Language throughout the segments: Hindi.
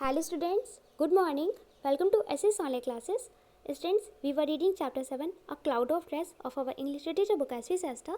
Hello students, good morning. Welcome to SS Online Classes. Students, we were reading chapter 7, A Cloud of Stress of our English literature book as we semester.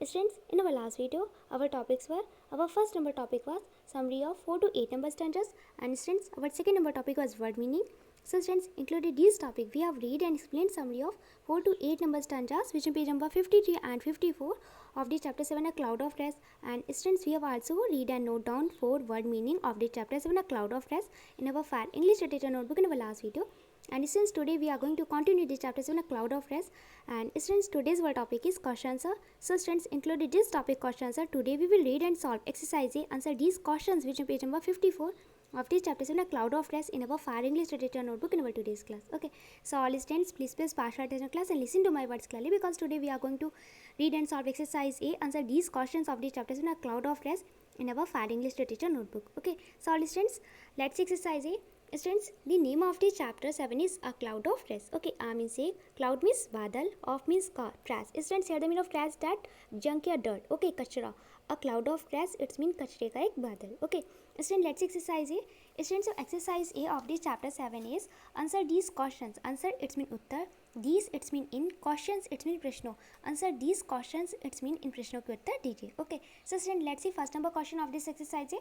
Students, in our last video, our topics were, our first number topic was summary of 4 to 8 number stanzas, and students, our second number topic was word meaning. So students, included these topic, we have read and explained summary of 4 to 8 number stanzas, which in page number 53 and 54 of the chapter 7, A Cloud of Stress. And students, we have also read and note down 4 word meaning of the chapter 7, A Cloud of Stress in our FAR English Literature notebook in our last video. And since today we are going to continue the chapter 7, A Cloud of Stress, and students, today's word topic is question answer. So students, included this topic question answer, today we will read and solve exercise A, answer these questions which in page number 54 of this chapter 7, A Cloud of Stress in our FAR English Literature notebook in our today's class. Okay, so all students, please partial attention class and listen to my words clearly, because today we are going to read and solve exercise A, answer these questions of this chapter 7, A Cloud of Stress in our FAR English Literature notebook. Okay, so all students, let's see exercise A. Students, the name of the chapter 7 is A Cloud of Stress. Okay, A means a, cloud means badal, of means trash. Students, here the meaning of trash, that junk या dirt. Okay, kachra. A cloud of trash, it means कचरे का एक बादल. Okay, students, let's exercise A. Students, so exercise A of this chapter 7 is answer these questions. Answer, it's mean Uttar. These, it's mean in. Questions, it's mean प्रश्नों. Answer these questions, it's mean in प्रश्नों के उत्तर दीजिए. Okay, so students, let's see first number question of this exercise A.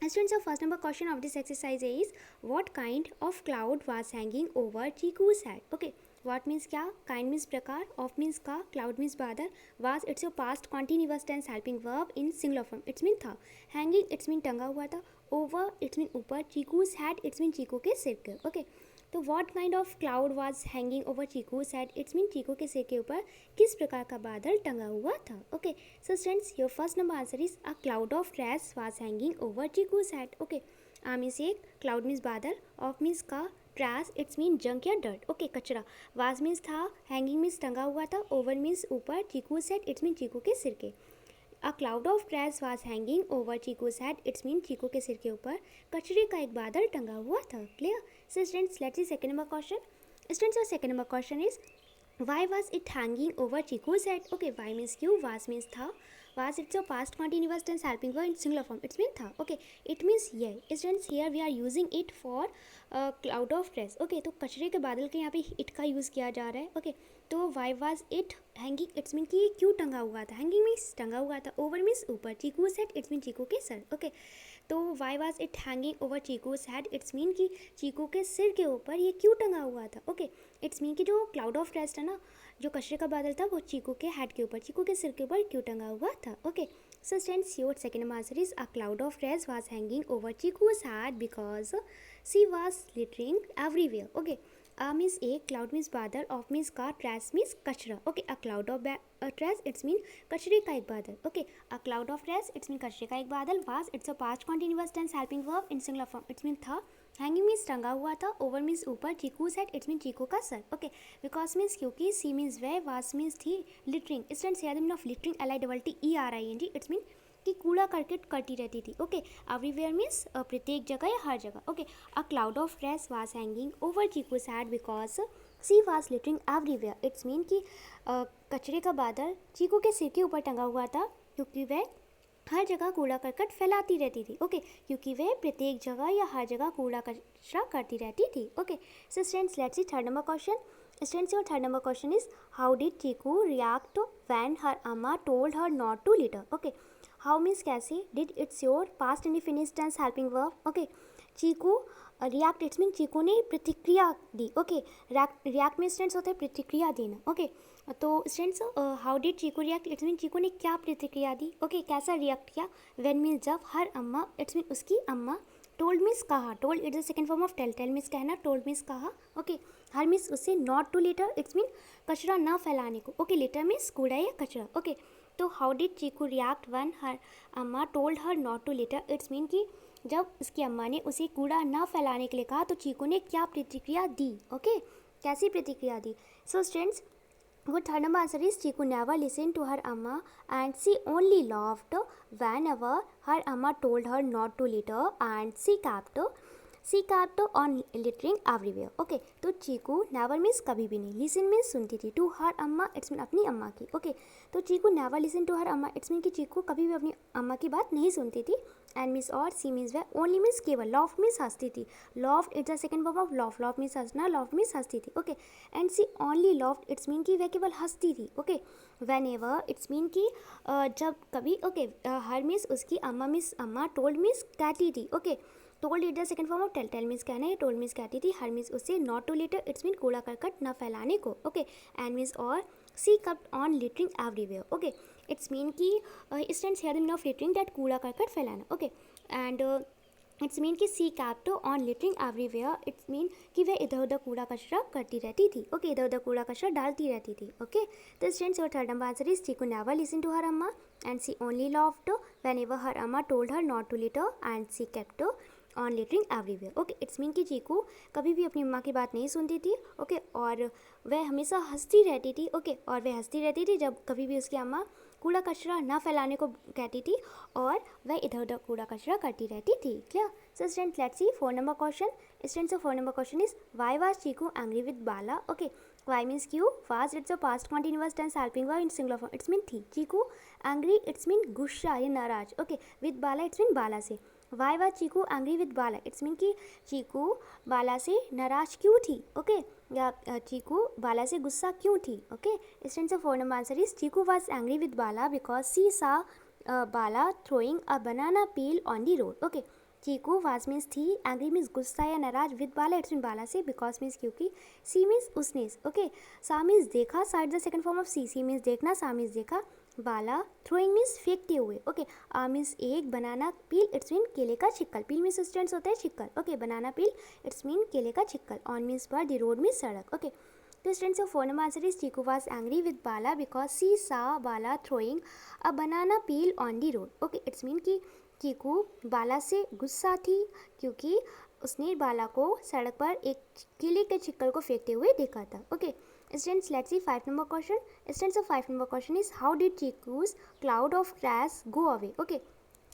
Students, the first number question of this exercise is what kind of cloud was hanging over Chiku's head? Okay, what means क्या, kind means प्रकार, of means का, cloud means बादल, was it's your past continuous tense helping verb in singular form, it's mean था, hanging it's mean टंगा हुआ था, over it's mean ऊपर, Chiku's head it's mean चीकू के सिर के. Okay, तो what kind of cloud was hanging over Chiku said, it's mean Chiku के सिर के ऊपर किस प्रकार का बादल टंगा हुआ था. Okay, so students, your first number answer is a cloud of trash was hanging over Chiku said. Okay, a means एक, क्लाउड मीन्स बादल, ऑफ मीन्स का, ट्रैश इट्स मीन जंक या डर्ट. ओके, कचरा, वाज मीन्स था, हैंगिंग मीन्स टंगा हुआ था, ओवर मीन्स ऊपर, Chiku said it's mean Chiku के सिर के. A cloud of trash was hanging over Chiku's head. It's mean चीकू के सिर के ऊपर कचरे का एक बादल टंगा हुआ था. Clear? So students, let's see second number question. Students, our second number question is why was it hanging over Chiku's head? Okay, why means क्यों, was means था, was it's a past continuous tense helping verb in singular form. It's mean था. Okay, it means yeah. Students, here we are using it for cloud of trash. Okay, तो कचरे के बादल के यहाँ पे it का यूज़ किया जा रहा है. Okay, तो why was it hanging, it's mean कि क्यों टंगा हुआ था, हैंगिंग मीन्स टंगा हुआ था, ओवर मीन्स ऊपर, Chiku said it's mean Chiku के सर. ओके, तो why was it hanging over Chiku head, it's mean कि चीकू के सिर के ऊपर ये क्यों टंगा हुआ था. ओके, इट्स मीन कि जो क्लाउड ऑफ ट्रस्ट है ना, जो कचरे का बादल था, वो चीकू के हेड के ऊपर, चीकू के सिर के ऊपर क्यों टंगा हुआ था. Okay, so students, your second answer is a cloud of trash was hanging over Chiku's head because she was littering everywhere. Okay, A means a, cloud means बादल, of means का, trash means कचरा. Okay, a cloud of trash it's mean कचरे का एक बादल. Okay, a cloud of trash it's mean कचरे का एक बादल, was it's a past continuous tense helping verb in singular form, it's mean था, हैंगिंग मीन्स टंगा हुआ था, ओवर मीन्स ऊपर, चीकू सेट इट्स मीन चीकू का सर. ओके, बिकॉज मीन्स क्योंकि, सी मीन्स वह, वास मीन्स थी, लिटरिंग स्टूडेंट्स, याद mean of littering LITTERING it's mean कि कूड़ा करकट करती रहती थी. ओके, एवरीवेयर मीन्स प्रत्येक जगह या हर जगह. Okay, a cloud of trash was hanging over Chiku said because she was littering everywhere. It's mean कि कचरे का बादल चीकू के सिर के ऊपर टंगा हुआ था, क्योंकि वह हर जगह कूड़ा करकट फैलाती रहती थी. ओके, क्योंकि वह प्रत्येक जगह या हर जगह कूड़ा कचरा करती रहती थी. Okay, so students, let's C third number question. Students, your third number question is how did Chiku react when her amma told her not to litter? Okay, how means कैसे, did it's your past indefinite tense helping verb. Okay, Chiku react it's mean Chiku ने प्रतिक्रिया दी. ओके, रिएक्ट में स्टूडेंट्स होता है प्रतिक्रिया देना. ओके, तो students, how did Chiku react it's mean Chiku ने क्या प्रतिक्रिया दी. ओके, कैसा रिएक्ट किया. व्हेन मीन्स जब, हर अम्मा इट्स मीन उसकी अम्मा, टोल्ड मीन्स कहा, told it's the second form of tell, tell means कहना, टोल्ड मीन्स कहा. ओके, हर मीन्स उससे, not to litter it's mean कचरा ना फैलाने को. ओके, लिटर मीन्स कूड़ा या कचरा. ओके, तो how did Chiku react when her अम्मा told her not to litter, it's mean कि जब उसकी अम्मा ने उसे कूड़ा ना फैलाने के लिए कहा, तो चीकू ने क्या प्रतिक्रिया दी. ओके, कैसी प्रतिक्रिया दी. So students, good third number answer is Chiku never listened to her amma and she only laughed whenever her amma told her not to litter, and she kept she kept on littering everywhere. Okay, तो चीकू नेवर मीन्स कभी भी नहीं, लिसन मीन्स सुनती थी, टू हर अम्मा इट्स मीन अपनी अम्मा की। ओके, तो Chiku never listen to her अम्मा इट्स मीन कि चीकू कभी भी अपनी अम्मा की बात नहीं सुनती थी। एंड मीन्स और, सी मीन्स वह, ओनली मीन्स केवल, लॉफ मीन्स हंसती थी, laughed it's the second form of laugh, laugh means हंसना, लॉफ मीन्स हंसती थी। Okay, and she only laughed it's mean कि वह केवल हंसती थी। Okay, whenever it's mean कि जब कभी। ओके, हर मीन्स उसकी, अम्मा मीन्स अम्मा, टोल्ड मीन्स कहती थी। Okay, told it the second form of tell, tell means कहना है, टोल्ड मीन्स कहती थी, हर मीन्स उससे, not to litter it's mean कूड़ा करकट न फैलाने को। ओके, एंड मीन्स और, she kept on littering everywhere. Okay, it's mean कि students here the meaning of littering, that कूड़ा करकट फैलाना। ओके, एंड इट्स मीन कि she kept on littering everywhere, it's mean कि वह इधर उधर कूड़ा कचरा करती रहती थी। ओके, इधर उधर कूड़ा कचरा डालती रहती थी। ओके, तो students your third number answer is Chiku never listen to her अम्मा and she only laughed whenever her अम्मा told her not to litter and she kept on littering everywhere. Okay, it's mean कि चीकू कभी भी अपनी अम्मा की बात नहीं सुनती थी। ओके, और वह हमेशा हंसती रहती थी। ओके, और वह हंसती रहती थी जब कभी भी उसकी अम्मा कूड़ा कचरा ना फैलाने को कहती थी, और वह इधर उधर कूड़ा कचरा करती रहती थी। Clear? So students let's see 4 number question. Students, 4 number question is why was Chiku angry with Bala? Okay, why means क्यों, was it's a past continuous tense helping verb in singular form, it's mean थी, चीकू एंग्री इट्स मीन गुस्सा या नाराज। Okay, with Bala it's mean Bala से। Why was Chiku angry with Bala, it's mean कि चीकू बाला से नाराज क्यों थी। ओके, या चीकू बाला से गुस्सा क्यों थी। Okay, students, 4 number answer is Chiku was angry with Bala because she saw Bala throwing a banana peel on the road. Okay, Chiku was means थी, एंग्री मीन्स गुस्सा या नाराज, with Bala it's mean Bala से, बिकॉज मीन्स क्योंकि, सी मीन्स उसने। ओके, सा मीन्स देखा, saw is the second form of see, see means देखना, सा मीन्स देखा, बाला थ्रोइंग मीन्स फेंकते हुए। ओके, आ मीन्स एक, बनाना पील इट्स मीन केले का छिक्कल, पील मीन्स स्टूडेंट्स होता है छिक्कल। Okay, banana peel it's mean केले का छिक्कल, ऑन मीन्स पर, दी रोड मीन्स सड़क। ओके, तो students, 4 number answer is Chiku was angry with Bala because she saw Bala throwing a banana peel on the road. Okay, it's mean कि चीकू बाला से गुस्सा थी क्योंकि उसने बाला को सड़क पर एक केले के छिक्कल को फेंकते हुए देखा था। Okay, students let's see 5 number question. Students, 5 number question is how did Chiku's cloud of trash go away? Okay,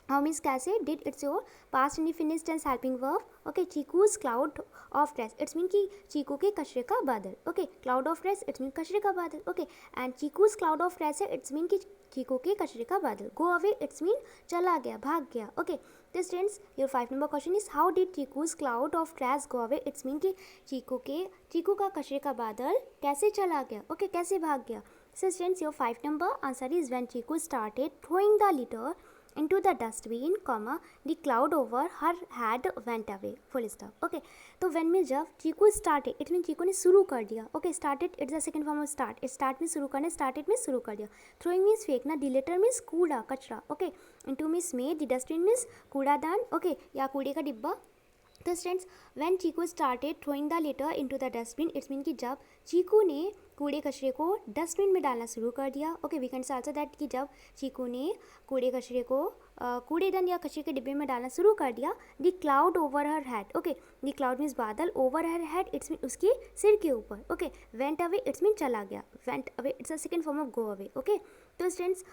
how means कैसे, did it's your past indefinite tense helping verb. Okay, Chiku's cloud of trash it's mean कि चीकू के कचरे का बादल। Okay, cloud of trash it's mean कचरे का बादल। Okay, and Chiku's cloud of trash है इट्स मीन कि चीकू के कचरे का बादल। गो अवे इट्स मीन चला गया, भाग गया। ओके, तो students your 5 number question is how did Chiku's cloud of trash go away, it's mean कि चीकू का कचरे का बादल कैसे चला गया। ओके, कैसे भाग गया। So students your 5 number answer is when Chiku started throwing the litter into the dustbin, comma, the cloud over her head went away, full stop. Okay, तो when में जब चीकू started, it mean चीकू ने शुरू कर दिया। Okay, started it's the second form of start, start में शुरू करना, started में शुरू कर दिया, throwing means फेंकना, the litter means कूड़ा कचरा। Okay, into means में, the dustbin means कूड़ादान। Okay, या कूड़े का डिब्बा। तो students, when Chiku started throwing the litter into the dustbin, it's mean कि जब चीकू ने कूड़े कचरे को डस्टबिन में डालना शुरू कर दिया। Okay, we can say also that कि जब चीकू ने कूड़े कचरे को कूड़ेदान या कचरे के डिब्बे में डालना शुरू कर दिया। The cloud over her head. Okay, the cloud means बादल, over her head it's mean उसके सिर के ऊपर। Okay, went away it's mean चला गया, went away it's a second form of go away. Okay, तो students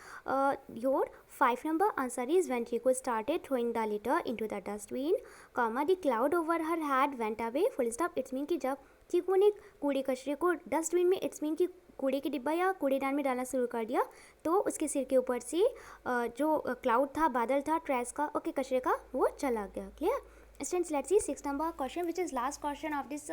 your 5 number answer is when Chiku started throwing the litter into the dustbin, comma, the cloud over her head went away, full stop. It's mean कि जब चीकू ने कूड़े कचरे को डस्टबिन में, इट्स मीन कि कूड़े के डिब्बा या कूड़ेदान में डालना शुरू कर दिया, तो उसके सिर के ऊपर से जो क्लाउड था, बादल था ट्रैश का, ओके, कचरे का, वो चला गया। Clear? Students, let's see 6 number question, which is last question of this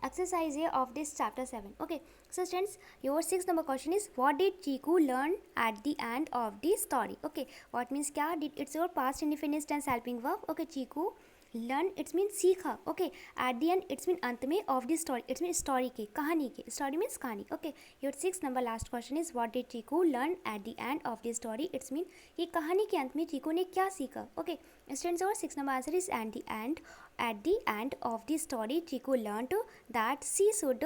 exercise here of this chapter 7. Okay, so students, your 6 number question is what did Chiku learn at the end of the story? Okay, what means क्या, did it's your past indefinite tense helping verb. Okay, Chiku learn it's mean सीखा। Okay, at the end it's mean अंत में, of the story it's mean story के, कहानी के, स्टोरी मीन्स कहानी। Okay, your 6 number last question is what did Chiku learn at the end of the story, it's mean ये कहानी के अंत में चीकू ने क्या सीखा। ओके, स्टूडेंट्स, और 6 number answer is at the end of the story Chiku learn that she should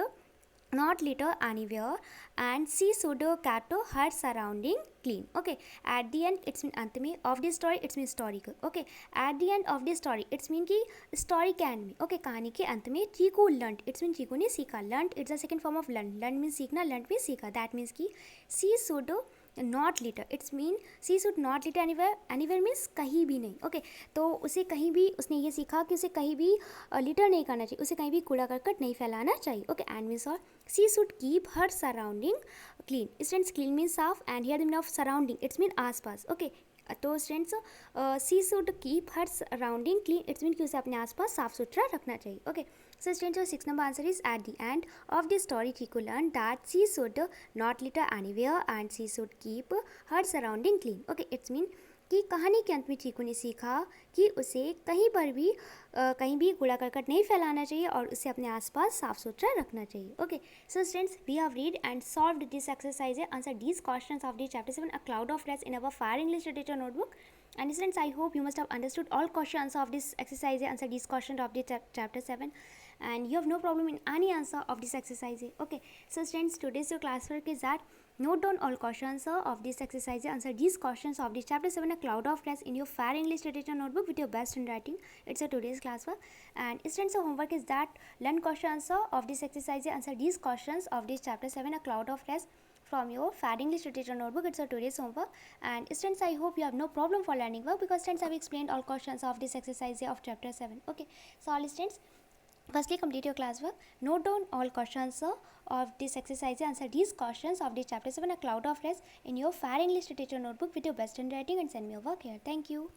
not litter anywhere and she should keep her surrounding clean. Okay, at the end it's mean अंत में, of the story it's mean story को। Okay, at the end of the story it's mean कि story के end में, okay, कहानी के अंत में चीकू learned it's mean चीकू ने सीखा, learned it's the second form of learn, learn means सीखना, learned means सीखा, that means कि she should not litre, it's mean she should not litre anywhere, anywhere means कहीं भी नहीं, ओके तो उसे कहीं भी, उसने ये सीखा कि उसे कहीं भी लिटर नहीं करना चाहिए, उसे कहीं भी कूड़ा करकट नहीं फैलाना चाहिए, ओके एंड मीन्स और she should keep her surrounding clean, students clean mean साफ and here the mean of surrounding it's mean आसपास, ओके तो students she should keep her surrounding clean, it's mean कि उसे अपने आसपास साफ सुथरा रखना चाहिए, okay so students your 6 number answer is at the end of this story Chiku learned that she should not litter anywhere and she should keep her surrounding clean, okay it's mean कि कहानी के अंत में चीकू ने सीखा कि उसे कहीं पर भी कहीं भी कूड़ा करकट नहीं फैलाना चाहिए और उसे अपने आसपास साफ सुथरा रखना चाहिए, okay so students we have read and solved this exercise answer these questions of the chapter 7 a cloud of rest in our fire English literature notebook. And students, I hope you must have understood all questions of this exercise, answer these questions of the chapter 7, and you have no problem in any answer of this exercise, okay so students, today's your classwork is that note down all questions of this exercise, answer these questions of the chapter 7 a cloud of rest in your fair English literature notebook with your best handwriting. It's a today's classwork, and students, your homework is that learn questions of this exercise, answer these questions of this chapter 7 a cloud of rest from your fair English literature notebook. It's a today's homework, and students, I hope you have no problem for learning work because students, I've explained all questions of this exercise of chapter 7, okay so all students, firstly complete your classwork, note down all questions of this exercise, answer these questions of the chapter 7 a cloud of rest in your fair English literature notebook with your best handwriting and send me your work here. Thank you.